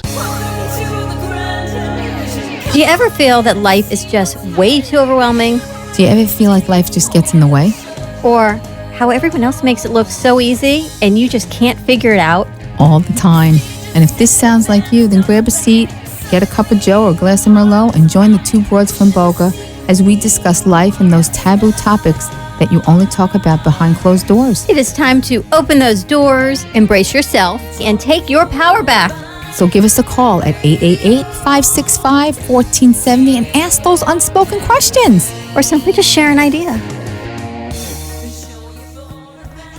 Broads. Do you ever feel that life is just way too overwhelming? Do you ever feel like life just gets in the way? Or how everyone else makes it look so easy and you just can't figure it out? All the time. And if this sounds like you, then grab a seat, get a cup of Joe or a glass of Merlot, and join the two broads from Boca as we discuss life and those taboo topics that you only talk about behind closed doors. It is time to open those doors, embrace yourself, and take your power back. So give us a call at 888-565-1470 and ask those unspoken questions. Or simply just share an idea.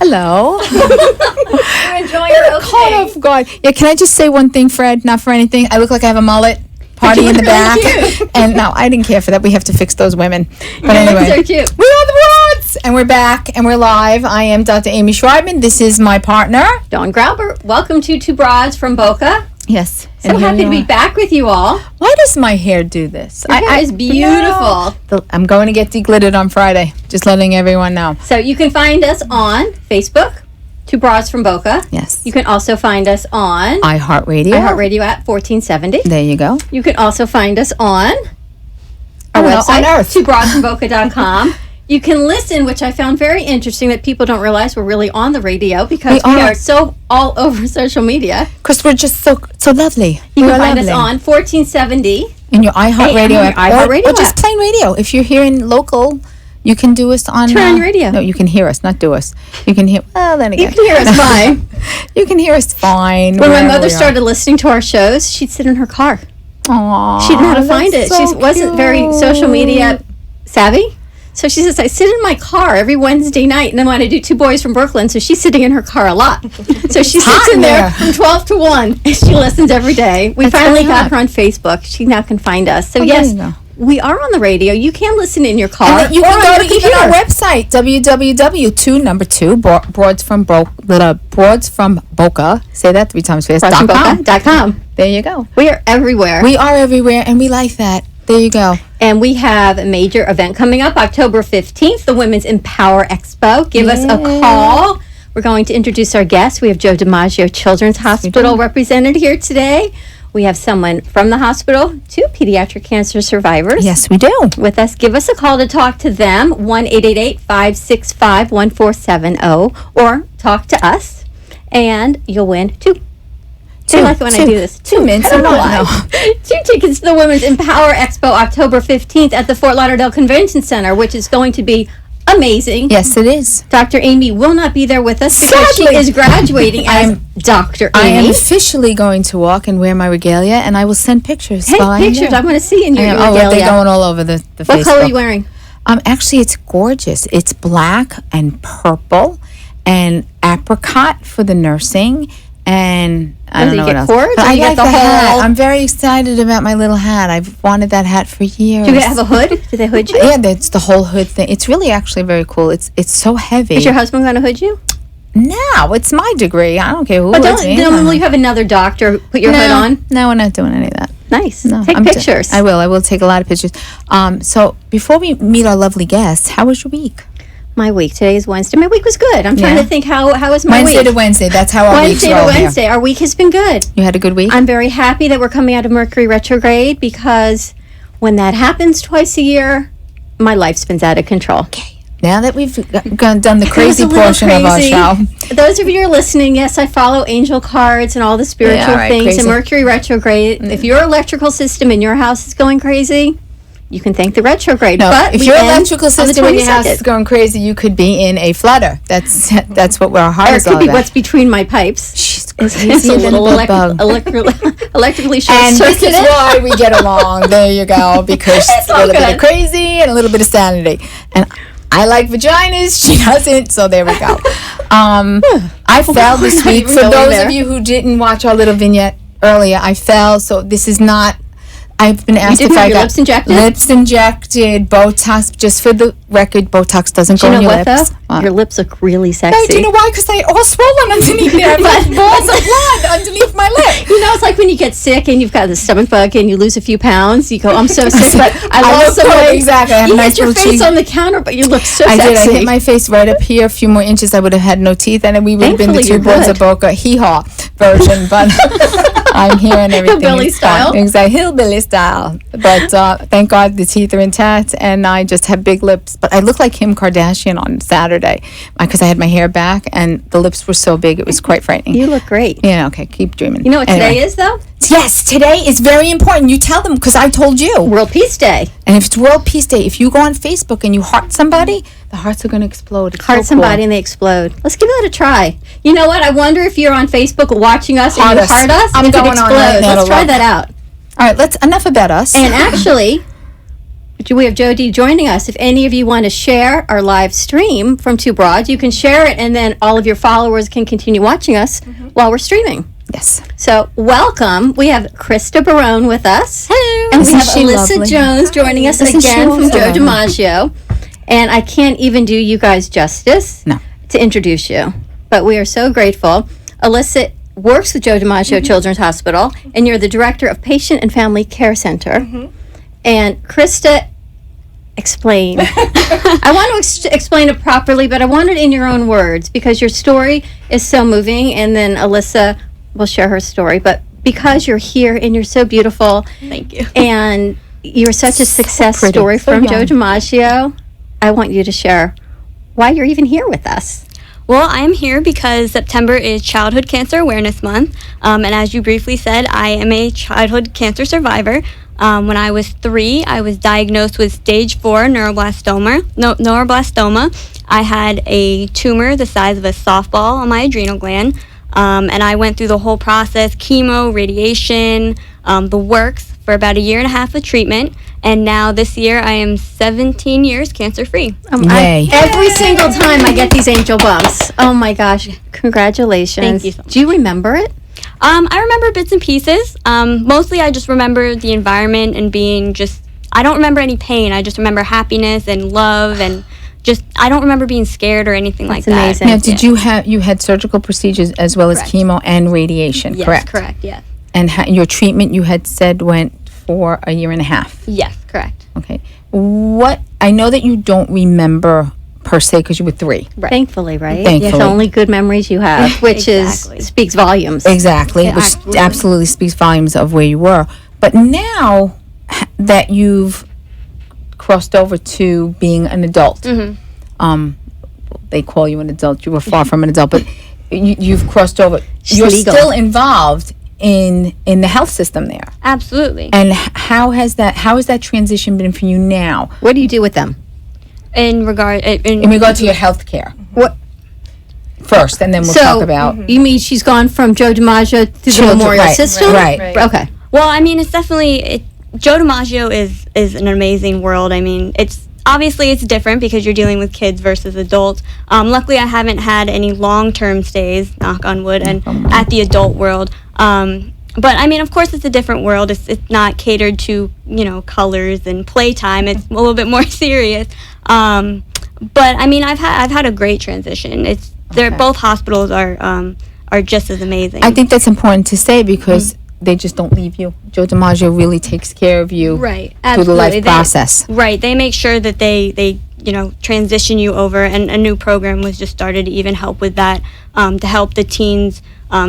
Hello. You're enjoying your opening. Caught off guard. Yeah, can I just say one thing, Fred? Not for anything. I look like I have a mullet. Party in the back. And no, I didn't care for that. We have to fix those women. But anyway. So cute. We are the Broads. And we're back and we're live. I am Dr. Amy Schreibman. This is my partner. Dawn Grauber. Welcome to Two Broads from Boca. Yes. So happy to be back with you all. Why does my hair do this? Your hair is beautiful. I'm going to get deglittered on Friday. Just letting everyone know. So you can find us on Facebook, Two Broads from Boca. Yes. You can also find us on iHeartRadio. iHeartRadio at 1470. There you go. You can also find us on our website, on Earth. twobroadsfromboca.com. You can listen, which I found very interesting that people don't realize we're really on the radio because we are so all over social media. Because we're just so lovely. You can find us on 1470. In your iHeartRadio app. iHeartRadio or just plain radio. If you're here in local, you can do us on... Turn on your radio. No, you can hear us, not do us. You can hear... Well, then again. You can hear us fine. You can hear us fine. When my mother started listening to our shows, she'd sit in her car. Aww, she didn't know how to find it. So She wasn't very social media savvy. So she says, I sit in my car every Wednesday night, and I'm going to do Two Boys from Brooklyn. So she's sitting in her car a lot. So she sits in there from 12 to 1, and she listens every day. We finally got her on Facebook. She now can find us. So yes, we are on the radio. You can listen in your car. And you can go to even our website, broadsfromboca. Say that 3 times fast. .com. There you go. We are everywhere. We are everywhere, and we like that. There you go. And we have a major event coming up October 15th, the Women's Empower Expo. Give us a call. We're going to introduce our guests. We have Joe DiMaggio Children's Hospital represented here today. We have someone from the hospital, 2 pediatric cancer survivors. Yes, we do. With us. Give us a call to talk to them, 1-888-565-1470, or talk to us, and you'll win 2. I like it when I do this. 2 minutes. I don't know why. 2 tickets to the Women's Empower Expo October 15th at the Fort Lauderdale Convention Center, which is going to be amazing. Yes, it is. Dr. Amy will not be there with us because she is graduating as Dr. Amy. I am officially going to walk and wear my regalia, and I will send pictures. Hey, pictures. I'm going to see in your regalia. Oh, they're going all over the Facebook. What color are you wearing? Actually, it's gorgeous. It's black and purple and apricot for the nursing. And I don't know what else. Cords, I like the hat. I'm very excited about my little hat. I've wanted that hat for years. Do you have a hood? Do they hood you? Yeah, it's the whole hood thing. It's really actually very cool. It's so heavy. Is your husband going to hood you? No, it's my degree. I don't care who but hoods me. Will you have another doctor put your hood on? No, we're not doing any of that. Nice. No, Take pictures. I will take a lot of pictures. So before we meet our lovely guests, how was your week? My week. Today is Wednesday. My week was good. I'm trying to think how was my Wednesday week? to Wednesday. That's how our weeks roll. Wednesday to Wednesday. Our week has been good. You had a good week? I'm very happy that we're coming out of Mercury retrograde because when that happens twice a year, my life spins out of control. Okay. Now that we've done the crazy portion of our show. Those of you who are listening, yes, I follow angel cards and all the spiritual things. Crazy. And Mercury retrograde. If your electrical system in your house is going crazy, you can thank the retrograde. No, but if your electrical system in your house is going crazy, you could be in a flutter. That's what our heart is all about. Or it could be what's between my pipes. She's crazy. It's a little electrically short and circuited. This is why we get along. There you go. Because it's a little bit of crazy and a little bit of sanity. And I like vaginas. She doesn't. So there we go. I fell this week. For those of you who didn't watch our little vignette earlier, I fell. So this is not... I've been asked if I got lips injected? Lips injected, Botox. Just for the record, Botox doesn't go in your lips. Your lips look really sexy. No, do you know why? Because they're all swollen underneath there. I've got balls of blood underneath my lip. You know, it's like when you get sick and you've got the stomach bug and you lose a few pounds. You go, I'm so sick, but I lost some weight. Exactly. I have you nice hit your face on the counter, but you look so sexy. I hit my face right up here. A few more inches, I would have had no teeth, and then we would have been the Two Boys of Boca hee-haw version. But I'm hearing everything. Hillbilly style. Exactly, hillbilly style. But thank God the teeth are intact, and I just have big lips. But I look like Kim Kardashian on Saturday because I had my hair back, and the lips were so big it was quite frightening. You look great. Yeah, okay, keep dreaming. You know what today is, though? Yes, today is very important. You tell them because I told you. World Peace Day. And if it's World Peace Day, if you go on Facebook and you heart somebody, the hearts are going to explode. It's Heart so cool. somebody and they explode. Let's give that a try. You know what? I wonder if you're on Facebook watching us and Heart you us. heart us, I'm if it going on explodes. right now to Let's try look. that out. All right, let's enough about us. And actually, we have Jody joining us. If any of you want to share our live stream from Two Broads, you can share it, and then all of your followers can continue watching us while we're streaming. yes. So, welcome. We have Krista Barone with us. Hello. And we Isn't have she Alyssa lovely? Jones joining us Isn't she again from also Joe lovely? DiMaggio. And I can't even do you guys justice No. to introduce you, but we are so grateful. Alyssa works with Joe DiMaggio Children's Hospital, and you're the director of Patient and Family Care Center. And Krista, explain. I want to explain it properly, but I want it in your own words because your story is so moving, and then Alyssa will share her story. But because you're here and you're so beautiful, Thank you. and you're such a success pretty, story so from Joe young. DiMaggio, I want you to share why you're even here with us. Well, I am here because September is Childhood Cancer Awareness Month. And as you briefly said, I am a childhood cancer survivor. When I was 3, I was diagnosed with stage 4 neuroblastoma. I had a tumor the size of a softball on my adrenal gland. And I went through the whole process, chemo, radiation, the works, for about 1.5 years of treatment. And now this year I am 17 years cancer-free. Yay. Every single time I get these angel bumps. Oh my gosh. Congratulations. Thank you so much. Do you remember it? I remember bits and pieces. Mostly I just remember the environment and being just, I don't remember any pain. I just remember happiness and love and just, I don't remember being scared or anything like that. amazing. Now, did you had surgical procedures as well as Correct. chemo and radiation, Yes, correct? correct, yes. And your treatment you had said went for 1.5 years. Yes, correct. Okay. What, I know that you don't remember per se because you were 3. Right. Thankfully, right? Thankfully. It's only good memories you have, which Exactly. is speaks volumes. Exactly, Yeah, which absolutely. absolutely speaks volumes of where you were. But now that you've crossed over to being an adult, they call you an adult. You were far from an adult, but you've crossed over. She's You're legal. still involved in the health system there. Absolutely. And how has that transition been for you now What do you do with them? In regard to your health care? What? First, and then we'll So, talk about you mean she's gone from Joe DiMaggio to the Children, Memorial right, System? right. Okay. Well, I mean, it's definitely Joe DiMaggio is an amazing world. I mean, it's different because you're dealing with kids versus adults. Luckily, I haven't had any long-term stays, knock on wood, and at the adult world. But I mean, of course, it's a different world. It's not catered to colors and playtime. It's a little bit more serious. But I mean, I've had a great transition. Both hospitals are just as amazing. I think that's important to say because they just don't leave you. Joe DiMaggio really takes care of you Right, through the life absolutely. process. Right, they make sure that they transition you over, and a new program was just started to even help with that, to help the teens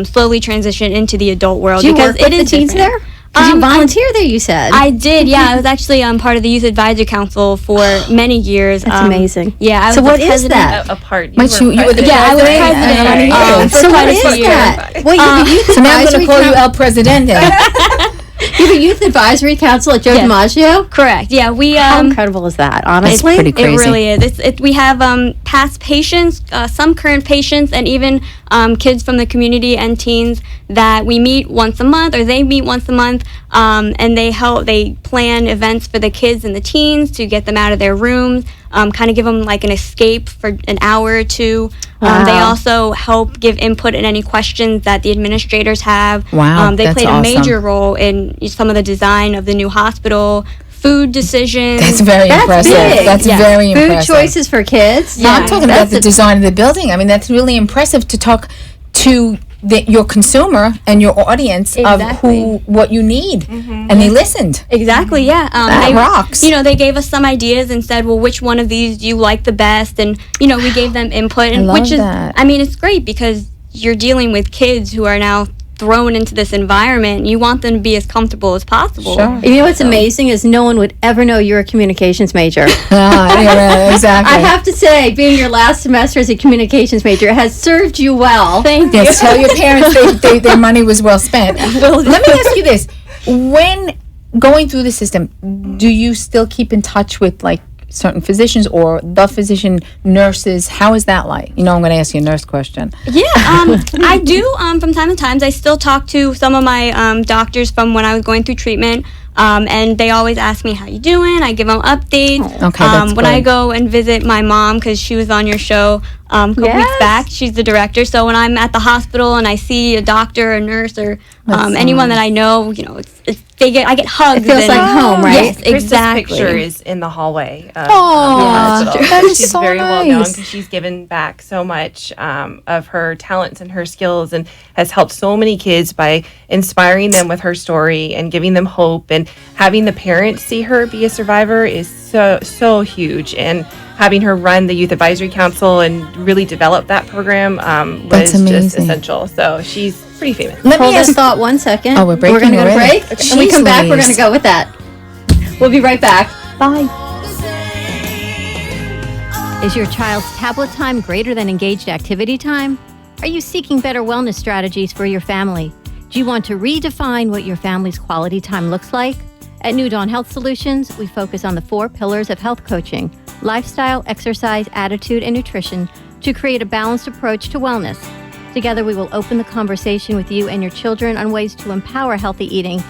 slowly transition into the adult world. Do you because work with it the is teens different. there? Did you volunteer there, you said? I did, yeah. I was actually part of the Youth Advisory Council for many years. That's amazing. Yeah, I was So the what is president. that? A part. But you were the Yeah, I was president? president. I wanna hear it. For So quite what a is few years. that? Well, you have a youth So now I'm going advisory to call you coun- El Presidente. you have a youth advisory council at Joe Yes. DiMaggio? Correct. Yeah, we How incredible is that, honestly? pretty crazy. It really is. We have past patients, some current patients, and even kids from the community and teens that we meet once a month, or they meet once a month, and they plan events for the kids and the teens to get them out of their rooms, kind of give them like an escape for an hour or two. Wow. They also help give input in any questions that the administrators have. Wow, They that's played awesome. a major role in some of the design of the new hospital, food decisions. That's very That's impressive. big. That's Yeah. very Food impressive. choices for kids? No, I'm talking about That's the design of the building. I mean, that's really impressive to talk to your consumer and your audience Exactly. of what you need. And they listened. Exactly, yeah. That rocks. They gave us some ideas and said, well, which one of these do you like the best? And, we gave them input. And love which is, that. I mean, it's great because you're dealing with kids who are now thrown into this environment. You want them to be as comfortable as possible. Sure. You know what's amazing is no one would ever know you're a communications major. Yeah, exactly. I have to say, being your last semester as a communications major has served you well. Thank you. Yes, tell your parents their money was well spent. Let me ask you this. When going through the system, do you still keep in touch with like certain physicians or the physician, nurses? How is that like? You know, I'm going to ask you a nurse question. Yeah, I do. From time to time, I still talk to some of my doctors from when I was going through treatment. And they always ask me, how you doing? I give them updates. Okay, that's when I good. go and visit my mom, because she was on your show a couple weeks back, she's the director. So when I'm at the hospital and I see a doctor, a nurse, or anyone that I know, you know, I get hugs. It feels like home, right? Yes, Krista's exactly. picture is in the hallway of the Aw, hospital. that is She's so very well known nice. because she's given back so much of her talents and her skills, and has helped so many kids by inspiring them with her story and giving them hope. And having the parents see her be a survivor is so huge. And having her run the Youth Advisory Council and really develop that program was That's just amazing. essential. So she's pretty famous. Let Hold me this ask. thought 1 second. Oh, we're breaking going to go to already. break. When we come back, we're Jeez, going to go with that. We'll be right back. Bye. Is your child's tablet time greater than engaged activity time? Are you seeking better wellness strategies for your family? Do you want to redefine what your family's quality time looks like? At New Dawn Health Solutions, we focus on the 4 pillars of health coaching: lifestyle, exercise, attitude, and nutrition to create a balanced approach to wellness. Together, we will open the conversation with you and your children on ways to empower healthy eating,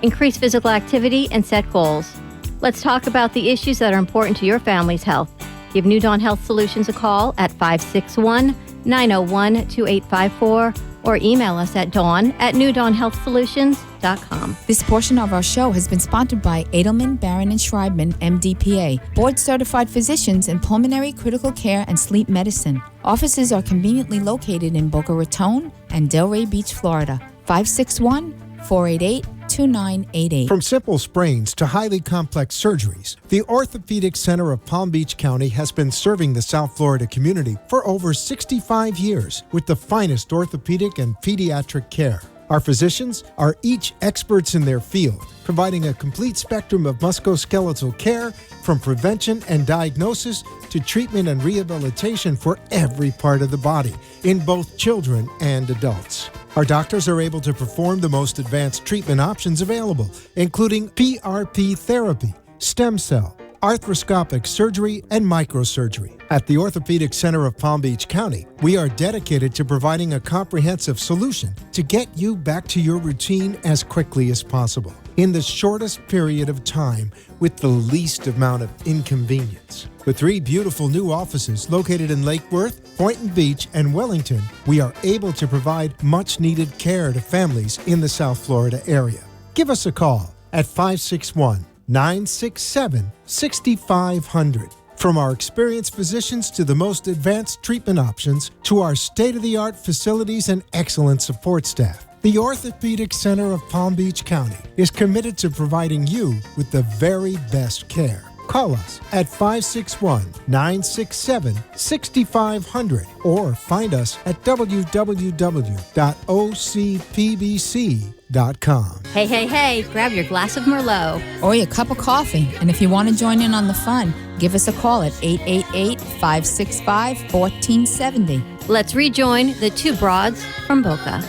increase physical activity, and set goals. Let's talk about the issues that are important to your family's health. Give New Dawn Health Solutions a call at 561-901-2854 or email us at dawn@newdawnhealthsolutions.com. This portion of our show has been sponsored by Edelman, Barron, and Schreibman, MDPA, board-certified physicians in pulmonary critical care and sleep medicine. Offices are conveniently located in Boca Raton and Delray Beach, Florida. 561-488-2988. From simple sprains to highly complex surgeries, the Orthopedic Center of Palm Beach County has been serving the South Florida community for over 65 years with the finest orthopedic and pediatric care. Our physicians are each experts in their field, providing a complete spectrum of musculoskeletal care from prevention and diagnosis to treatment and rehabilitation for every part of the body in both children and adults. Our doctors are able to perform the most advanced treatment options available, including PRP therapy, stem cell, arthroscopic surgery, and microsurgery. At the Orthopedic Center of Palm Beach County, we are dedicated to providing a comprehensive solution to get you back to your routine as quickly as possible, in the shortest period of time with the least amount of inconvenience. With 3 beautiful new offices located in Lake Worth, Boynton Beach, and Wellington, we are able to provide much-needed care to families in the South Florida area. Give us a call at 561-967-6500. From our experienced physicians to the most advanced treatment options to our state-of-the-art facilities and excellent support staff, the Orthopedic Center of Palm Beach County is committed to providing you with the very best care. Call us at 561-967-6500 or find us at www.ocpbc.com. Hey, grab your glass of Merlot. Or your cup of coffee. And if you want to join in on the fun, give us a call at 888-565-1470. Let's rejoin the 2 broads from Boca.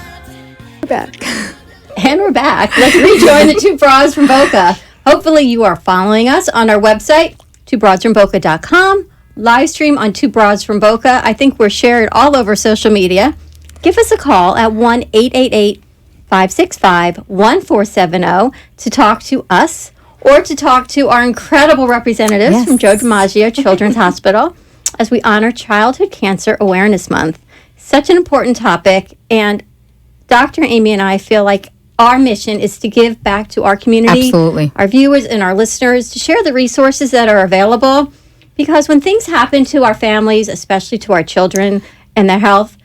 We're back. And we're back. Let's rejoin the 2 broads from Boca. Hopefully you are following us on our website, twobroadsfromboca.com, live stream on 2 Broads from Boca. I think we're shared all over social media. Give us a call at 1-888-565-1470 to talk to us or to talk to our incredible representatives from Joe DiMaggio Children's Hospital as we honor Childhood Cancer Awareness Month. Such an important topic, and Dr. Amy and I feel like our mission is to give back to our community, Absolutely. our viewers and our listeners, to share the resources that are available. Because when things happen to our families, especially to our children and their health,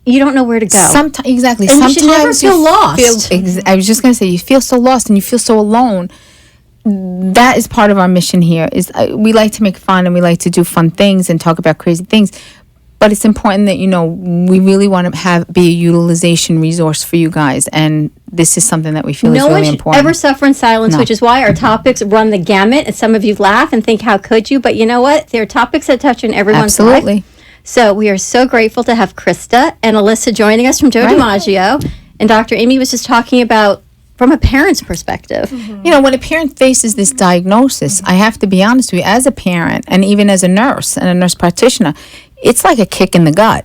you don't know where to go. Exactly. And you Sometimes should never feel lost. I was just going to say, you feel so lost and you feel so alone. That is part of our mission here. We like to make fun and we like to do fun things and talk about crazy things. But it's important that, we really want to be a utilization resource for you guys. And this is something that we feel is No one really should important. ever suffer in silence, No. which is why our topics run the gamut. And some of you laugh and think, how could you? But you know what? They're topics that touch on everyone's Absolutely. life. So we are so grateful to have Krista and Alyssa joining us from Joe DiMaggio. And Dr. Amy was just talking about from a parent's perspective. When a parent faces this diagnosis, I have to be honest with you, as a parent and even as a nurse and a nurse practitioner, it's like a kick in the gut.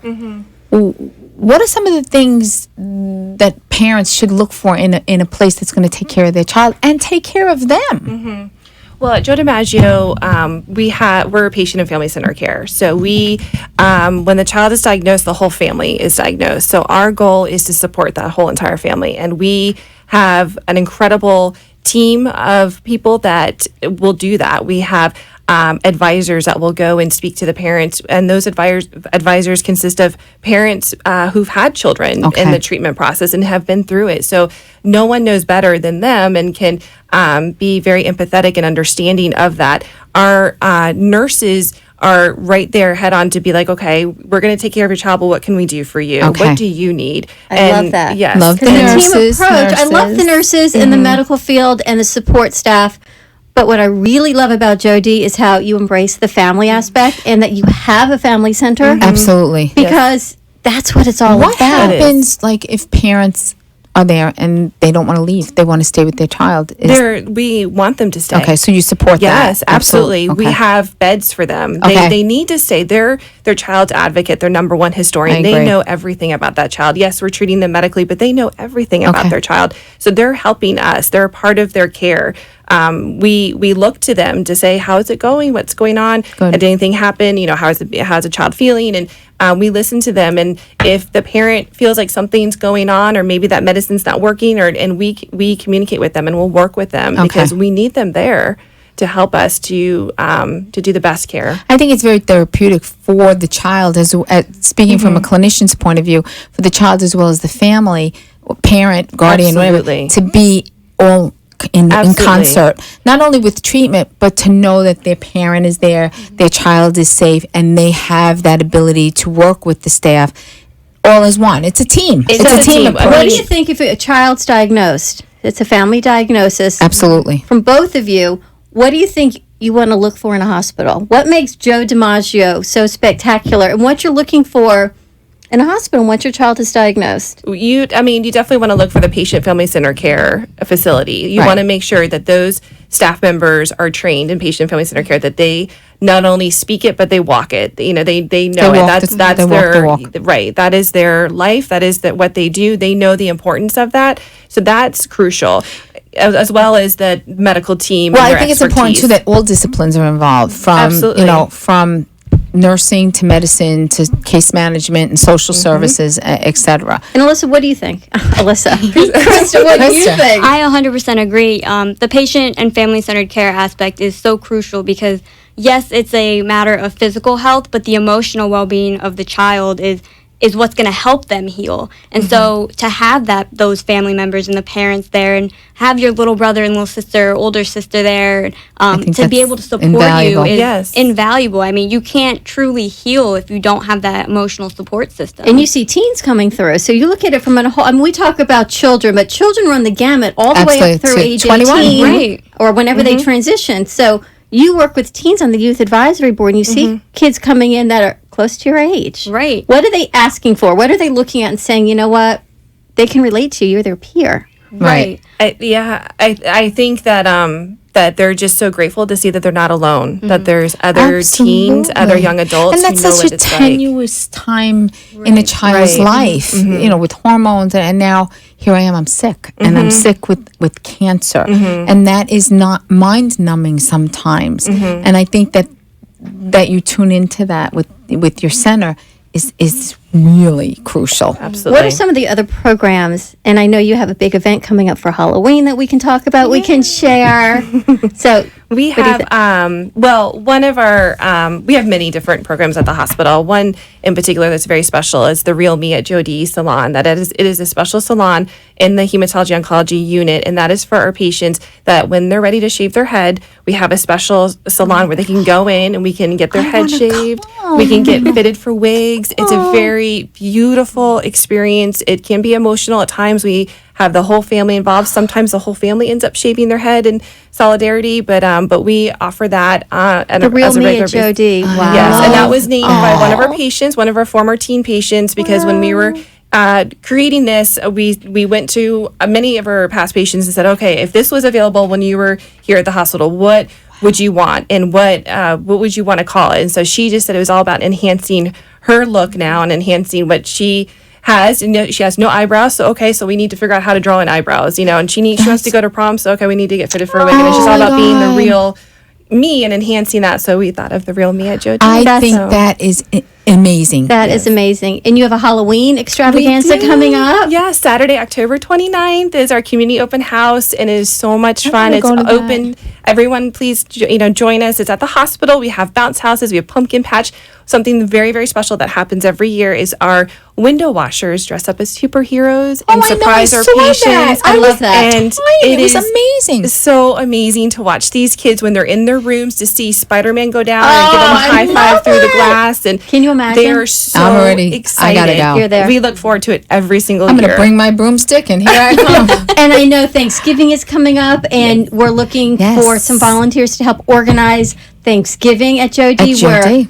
What are some of the things that parents should look for in a place that's going to take care of their child and take care of them? Well, at Joe DiMaggio, we're patient and family center care. So when the child is diagnosed, the whole family is diagnosed. So our goal is to support that whole entire family. And we have an incredible team of people that will do that. We have advisors that will go and speak to the parents, and those advisors consist of parents who've had children in the treatment process and have been through it. So no one knows better than them and can be very empathetic and understanding of that. Our nurses are right there head on to be like, okay, we're going to take care of your child, but what can we do for you? Okay. What do you need? I love that. Yes. Love the The nurses. team approach. I love the nurses in the Mm-hmm. medical field and the support staff. But what I really love about Jody is how you embrace the family aspect and that you have a family center. Absolutely. Because that's what it's all What about. happens, like, if parents are there and they don't want to leave? They want to stay with their child. We want them to stay. Okay, so you support that. Yes, absolutely. We Okay. have beds for them. Okay. They need to stay. They're their child's advocate, their number one historian. I They agree. know everything about that child. Yes, we're treating them medically, but they know everything about Okay. their child. So they're helping us. They're a part of their care. We look to them to say, how's it going? What's going on? Good. Did anything happen? How's the child feeling? And we listen to them. And if the parent feels like something's going on, or maybe that medicine's not working, and we communicate with them and we'll work with them because we need them there to help us to do the best care. I think it's very therapeutic for the child, speaking from a clinician's point of view, for the child as well as the family, parent, guardian, Absolutely. whatever, to be all in Absolutely. concert, not only with treatment, but to know that their parent is there, their child is safe, and they have that ability to work with the staff all as one. It's a team. It's a team team. approach. What do you think if a child's diagnosed? It's a family diagnosis. Absolutely. From both of you, what do you think you want to look for in a hospital? What makes Joe DiMaggio so spectacular, and what you're looking for in a hospital once your child is diagnosed? You definitely want to look for the patient family center care facility. You Right. want to make sure that those staff members are trained in patient family center care, that they not only speak it, but they walk it. They know They it. walk That's the- they walk the their walk. right. That is their life. That is what they do. They know the importance of that. So that's crucial, as well as the medical team. Well, and I their think it's important too expertise. that all disciplines are involved, from Absolutely. from nursing to medicine to case management and social services, etc. And Alyssa, what do you think? Alyssa. Krista, what do you Krista. think? I 100% agree. The patient and family-centered care aspect is so crucial because, yes, it's a matter of physical health, but the emotional well-being of the child is what's going to help them heal. And so to have those family members and the parents there, and have your little brother and little sister, older sister there, think to be that's able to support invaluable. you is Yes. invaluable. I mean, you can't truly heal if you don't have that emotional support system. And you see teens coming through. So you look at it from a whole, I mean, we talk about children, but children run the gamut all the way up Absolutely, through to age 21. 18. Right. Or whenever they transition. So you work with teens on the youth advisory board, and you see kids coming in that are close to your age. Right. What are they asking for? What are they looking at and saying, you know what? They can relate to you. You're their peer. Right. I think that that they're just so grateful to see that they're not alone. That there's other teens, other Absolutely. young adults, and that's who know such what a it's like. tenuous time in a child's Right. life, with hormones, and now here I am, I'm sick, and I'm sick with cancer, and that is not mind numbing sometimes. And I think that you tune into that with your center is really crucial. Absolutely. What are some of the other programs? And I know you have a big event coming up for Halloween that we can talk about. We can share. So We what do you have, one of our, we have many different programs at the hospital. One in particular that's very special is the Real Me at Jody Salon. It is a special salon in the hematology oncology unit, and that is for our patients that when they're ready to shave their head, we have a special salon where they can go in and we can get their head shaved. We can get fitted for wigs. It's a very beautiful experience. It can be emotional at times. We have the whole family involved. Sometimes the whole family ends up shaving their head in solidarity, but we offer that The Real as a Me regular at Jody. Wow. Yes, and that was named by one of our patients, one of our former teen patients, because when we were creating this, we went to many of our past patients and said, okay, if this was available when you were here at the hospital, what would you want, and what would you want to call it? And so she just said it was all about enhancing her look now and enhancing what she has. And she has no eyebrows, so we need to figure out how to draw in eyebrows, and she wants to go to prom, so we need to get fitted for a wig, and it's just all about being the real me and enhancing that. So we thought of the Real Me at Jody. I think that is amazing. That is amazing. And you have a Halloween extravaganza coming up? Yeah, Saturday, October 29th is our community open house, and it is so much fun. It's open. Everyone, please, join us. It's at the hospital. We have bounce houses. We have pumpkin patch. Something very, very special that happens every year is our window washers dress up as superheroes and surprise our patients. I love that. And it was amazing. So amazing to watch these kids when they're in their rooms to see Spider-Man go down and give them a high five through the glass. And can you imagine? They're so I'm already excited. I gotta go. You're there. We look forward to it every single I'm year. going to bring my broomstick, and here I come. And I know Thanksgiving is coming up, and we're looking for some volunteers to help organize Thanksgiving at Jody. Where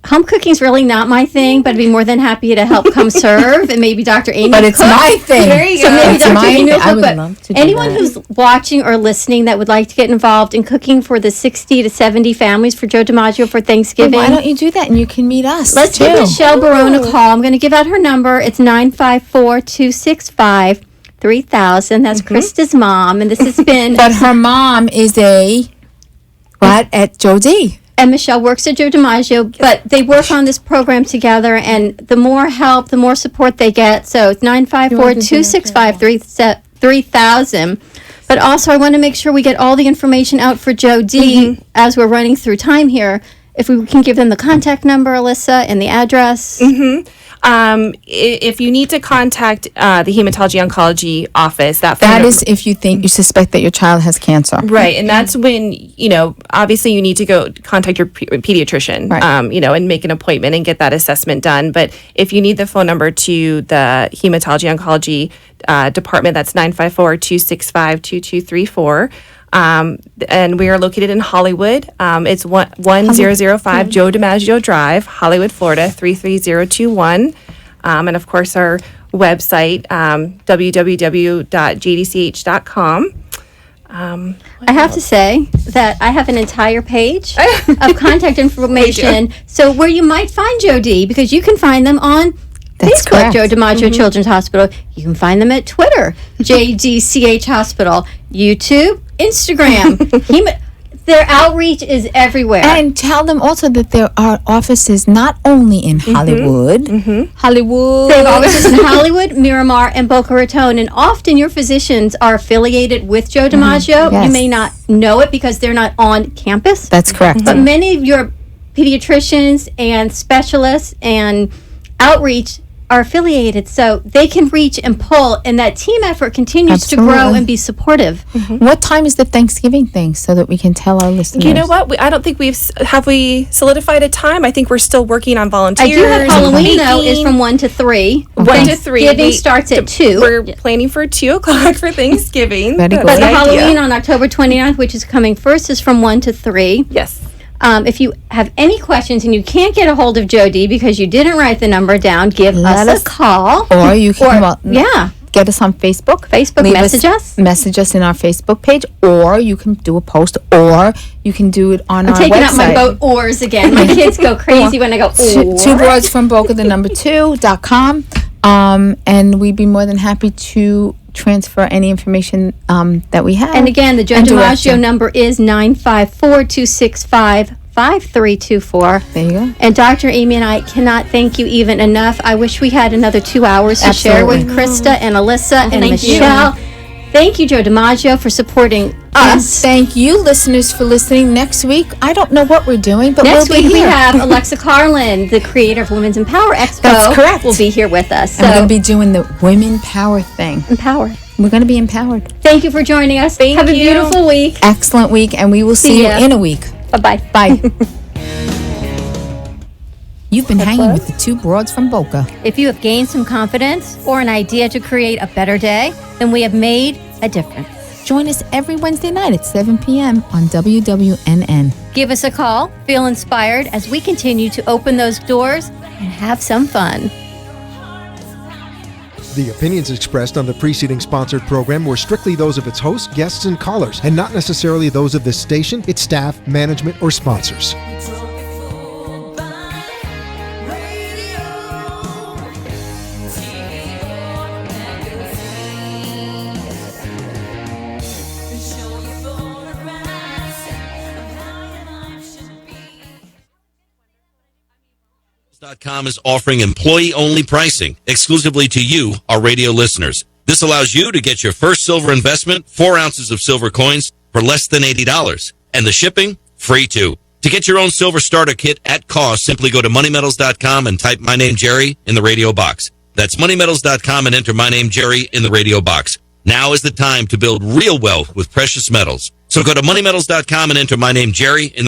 home cooking is really not my thing, but I'd be more than happy to help come serve, and maybe Dr. Amy. But it's my thing. There you go. So maybe Dr. Amy will cook. But love to do anyone that. who's watching or listening that would like to get involved in cooking for the 60 to 70 families for Joe DiMaggio for Thanksgiving, Why don't you do that, and you can meet us? let's give Michelle Barone a call. I'm going to give out her number. It's 954-265-3000. That's Krista's mom, and this has been. But her mom is at Jody. And Michelle works at Joe DiMaggio, but they work on this program together, and the more help, the more support they get. So it's 954-265-3000. But also, I want to make sure we get all the information out for Joe D as we're running through time here. If we can give them the contact number, Alyssa, and the address. If you need to contact the hematology oncology office, that is if you suspect that your child has cancer. Right, and that's when, obviously you need to go contact your pediatrician, right. And make an appointment and get that assessment done. But if you need the phone number to the hematology oncology department, that's 954-265-2234. And we are located in Hollywood. It's 1005 Joe DiMaggio Drive, Hollywood, Florida, 33021. And of course, our website, www.jdch.com. I have to say that I have an entire page of contact information. So where you might find Joe D, because you can find them on Facebook, correct. Joe DiMaggio Children's Hospital. You can find them at Twitter, JDCH Hospital, YouTube, Instagram. Their outreach is everywhere. And tell them also that there are offices not only in Hollywood. Hollywood. They have offices in Hollywood, Miramar, and Boca Raton. And often your physicians are affiliated with Joe DiMaggio. Yes. You may not know it because they're not on campus. That's correct. But many of your pediatricians and specialists and outreach are affiliated, so they can reach and pull, and that team effort continues to grow Absolutely. and be supportive. What time is the Thanksgiving thing so that we can tell our listeners? You know what? I don't think we solidified a time. I think we're still working on I volunteers. do have Halloween, though, baking. is from 1 to 3. 1 to 3. Thanksgiving starts at 2. We're planning for 2 o'clock for Thanksgiving. Very good. But the That's idea. Halloween on October 29th, which is coming first, is from 1 to 3. Yes. If you have any questions and you can't get a hold of Jody because you didn't write the number down, give Let us us- a call. Or you can get us on Facebook. Message us. Message us in our Facebook page, or you can do a post, or you can do it on our website. I'm taking out my boat oars again. My kids go crazy when I go, Two Broads from Boca, the number 2.com. And we'd be more than happy to transfer any information that we have. And again, the Joe And DiMaggio direction. number is 954-265-3000. 888-866-5324. There you go. And Dr. Amy and I cannot thank you even enough. I wish we had another 2 hours to share with Krista and Alyssa and thank Michelle. Thank you, Joe DiMaggio, for supporting And us. thank you, listeners, for listening. Next week, I don't know what we're doing, but Next we'll be week we here. have Alexa Carlin, the creator of Women's Empower Expo. That's correct. Will be here with us. And we're So going to be doing the Women Power thing. empower. We're going to be empowered. Thank you for joining us. Have a you. beautiful week. Excellent week, and we will see you ya. in a week. Bye-bye. Bye. You've been hanging with the two broads from Boca. If you have gained some confidence or an idea to create a better day, then we have made a difference. Join us every Wednesday night at 7 p.m. on WWNN. Give us a call, feel inspired as we continue to open those doors and have some fun. The opinions expressed on the preceding sponsored program were strictly those of its hosts, guests, and callers, and not necessarily those of this station, its staff, management, or sponsors. .com is offering employee-only pricing exclusively to you, our radio listeners. This allows you to get your first silver investment, 4 ounces of silver coins, for less than $80. And the shipping, free too. To get your own silver starter kit at cost, simply go to moneymetals.com and type my name, Jerry, in the radio box. That's moneymetals.com and enter my name, Jerry, in the radio box. Now is the time to build real wealth with precious metals. So go to moneymetals.com and enter my name, Jerry, in